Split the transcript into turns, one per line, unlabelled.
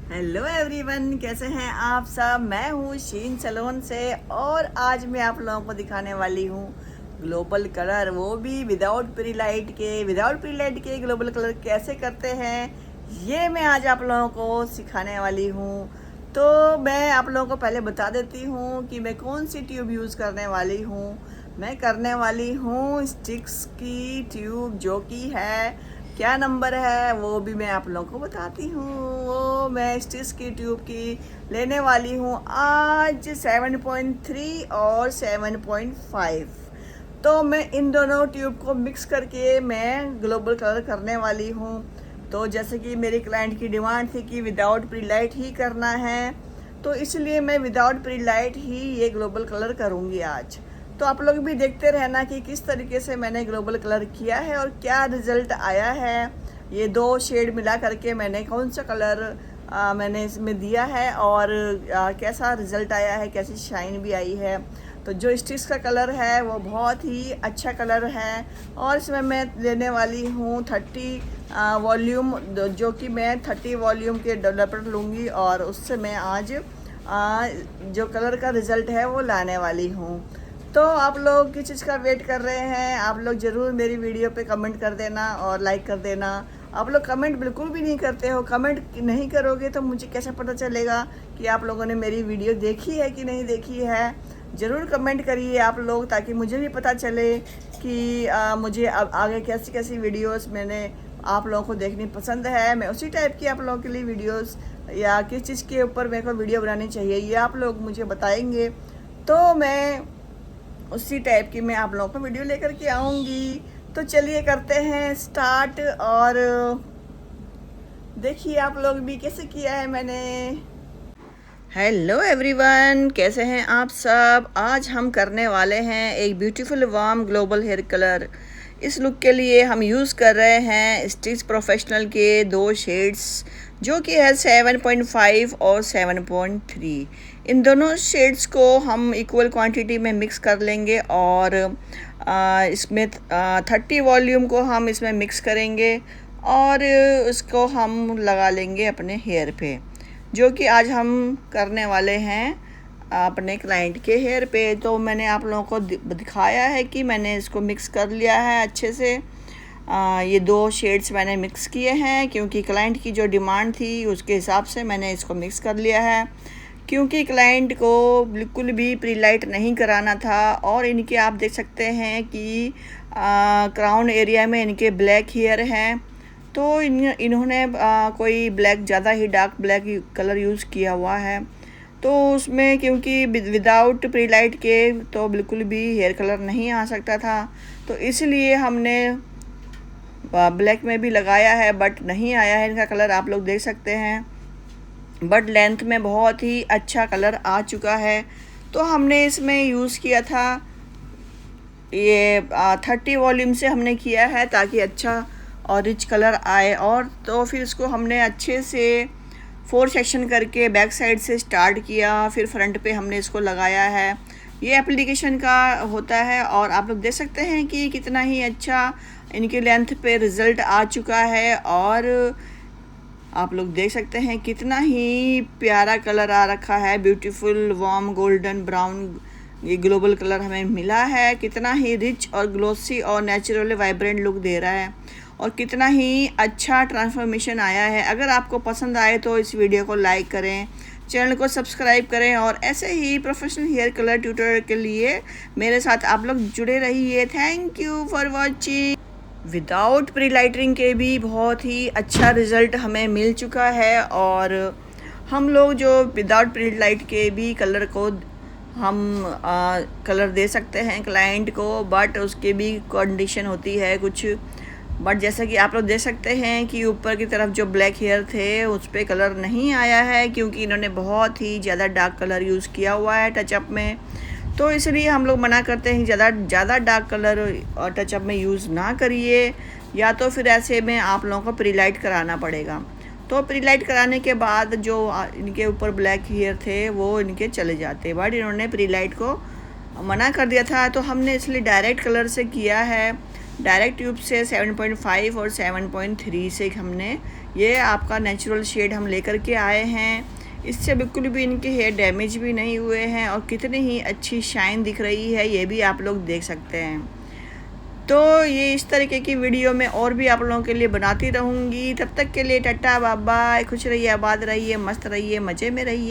Hello everyone, कैसे हैं आप सब। मैं हूँ शीन सलोन से और आज मैं आप लोगों को दिखाने वाली हूँ ग्लोबल कलर, वो भी विदाउट प्री लाइट के ग्लोबल कलर कैसे करते हैं, ये मैं आज आप लोगों को सिखाने वाली हूँ। तो मैं आप लोगों को पहले बता देती हूँ कि मैं कौन सी ट्यूब यूज़ करने वाली हूँ। मैं करने वाली हूँ स्टिक्स की ट्यूब, जो कि है क्या नंबर है वो भी मैं आप लोगों को बताती हूँ। वो मैं स्टिक्स की ट्यूब की लेने वाली हूँ आज 7.3 और 7.5। तो मैं इन दोनों ट्यूब को मिक्स करके मैं ग्लोबल कलर करने वाली हूँ। तो जैसे कि मेरी क्लाइंट की डिमांड थी कि विदाउट प्री लाइट ही करना है, तो इसलिए मैं विदाउट प्री लाइट ही ये ग्लोबल कलर करूँगी आज। तो आप लोग भी देखते रहना कि किस तरीके से मैंने ग्लोबल कलर किया है और क्या रिज़ल्ट आया है। ये दो शेड मिला करके मैंने कौन सा कलर मैंने इसमें दिया है और कैसा रिज़ल्ट आया है, कैसी शाइन भी आई है। तो जो स्टिक्स का कलर है वो बहुत ही अच्छा कलर है और इसमें मैं लेने वाली हूँ 30 वॉल्यूम, जो कि मैं 30 वॉल्यूम के डेवलपर लूँगी और उससे मैं आज जो कलर का रिज़ल्ट है वो लाने वाली हूँ। तो आप लोग किस चीज़ का वेट कर रहे हैं? आप लोग ज़रूर मेरी वीडियो पे कमेंट कर देना और लाइक कर देना। आप लोग कमेंट बिल्कुल भी नहीं करते हो। कमेंट नहीं करोगे तो मुझे कैसे पता चलेगा कि आप लोगों ने मेरी वीडियो देखी है कि नहीं देखी है। ज़रूर कमेंट करिए आप लोग, ताकि मुझे भी पता चले कि मुझे अब आगे कैसी कैसी वीडियोस मैंने आप लोगों को देखनी पसंद है। मैं उसी टाइप की आप लोगों के लिए वीडियोस या किस चीज़ के ऊपर मेरे को वीडियो बनानी चाहिए, ये आप लोग मुझे बताएंगे तो मैं उसी टाइप की मैं आप लोगों को वीडियो लेकर के आऊँगी। तो चलिए करते हैं स्टार्ट और देखिए आप लोग भी कैसे किया है मैंने। हेलो एवरीवन, कैसे हैं आप सब। आज हम करने वाले हैं एक beautiful warm global hair colour. इस लुक के लिए हम यूज़ कर रहे हैं स्टिक्स प्रोफेशनल के दो शेड्स, जो कि है 7.5 और 7.3। इन दोनों शेड्स को हम इक्वल क्वांटिटी में मिक्स कर लेंगे और इसमें 30 वॉल्यूम को हम इसमें मिक्स करेंगे और इसको हम लगा लेंगे अपने हेयर पे, जो कि आज हम करने वाले हैं अपने क्लाइंट के हेयर पे। तो मैंने आप लोगों को दिखाया है कि मैंने इसको मिक्स कर लिया है अच्छे से। ये दो शेड्स मैंने मिक्स किए हैं क्योंकि क्लाइंट की जो डिमांड थी उसके हिसाब से मैंने इसको मिक्स कर लिया है, क्योंकि क्लाइंट को बिल्कुल भी प्री लाइट नहीं कराना था। और इनके आप देख सकते हैं कि क्राउन एरिया में इनके ब्लैक हेयर हैं, तो इन्होंने कोई ब्लैक ज़्यादा ही डार्क ब्लैक कलर यूज़ किया हुआ है। तो उसमें क्योंकि विदाउट प्री लाइट के तो बिल्कुल भी हेयर कलर नहीं आ सकता था, तो इसलिए हमने ब्लैक में भी लगाया है, बट नहीं आया है इनका कलर, आप लोग देख सकते हैं। बट लेंथ में बहुत ही अच्छा कलर आ चुका है। तो हमने इसमें यूज़ किया था ये 30 वॉल्यूम से हमने किया है, ताकि अच्छा और रिच कलर आए। और तो फिर इसको हमने अच्छे से 4 सेक्शन करके बैक साइड से स्टार्ट किया, फिर फ्रंट पे हमने इसको लगाया है। ये एप्लीकेशन का होता है और आप लोग देख सकते हैं कि कितना ही अच्छा इनके लेंथ पे रिज़ल्ट आ चुका है। और आप लोग देख सकते हैं कितना ही प्यारा कलर आ रखा है, ब्यूटीफुल वार्म गोल्डन ब्राउन ये ग्लोबल कलर हमें मिला है। कितना ही रिच और ग्लोसी और नेचुरली वाइब्रेंट लुक दे रहा है और कितना ही अच्छा ट्रांसफॉर्मेशन आया है। अगर आपको पसंद आए तो इस वीडियो को लाइक करें, चैनल को सब्सक्राइब करें और ऐसे ही प्रोफेशनल हेयर कलर ट्यूटोरियल के लिए मेरे साथ आप लोग जुड़े रहिए। Thank you for watching. Without pre lightning के भी बहुत ही अच्छा रिज़ल्ट हमें मिल चुका है और हम लोग जो विदाउट प्री लाइट के भी कलर को हम कलर दे सकते हैं क्लाइंट को, बट उसके भी कंडीशन होती है कुछ। बट जैसा कि आप लोग देख सकते हैं कि ऊपर की तरफ जो ब्लैक हेयर थे उस पर कलर नहीं आया है, क्योंकि इन्होंने बहुत ही ज़्यादा डार्क कलर यूज़ किया हुआ है टचअप में। तो इसलिए हम लोग मना करते हैं ज़्यादा डार्क कलर और टचअप में यूज़ ना करिए, या तो फिर ऐसे में आप लोगों को प्री लाइट कराना पड़ेगा। तो प्री लाइट कराने के बाद जो इनके ऊपर ब्लैक हेयर थे वो इनके चले जाते, बट इन्होंने प्री लाइट को मना कर दिया था। तो हमने इसलिए डायरेक्ट कलर से किया है, डायरेक्ट ट्यूब से 7.5 और 7.3 से हमने ये आपका नेचुरल शेड हम लेकर के आए हैं। इससे बिल्कुल भी इनके हेयर डैमेज भी नहीं हुए हैं और कितनी ही अच्छी शाइन दिख रही है, ये भी आप लोग देख सकते हैं। तो ये इस तरीके की वीडियो मैं और भी आप लोगों के लिए बनाती रहूँगी। तब तक के लिए टाटा बाय बाय, खुश रहिए, आबाद रहिए, मस्त रहिए, मज़े में रहिए।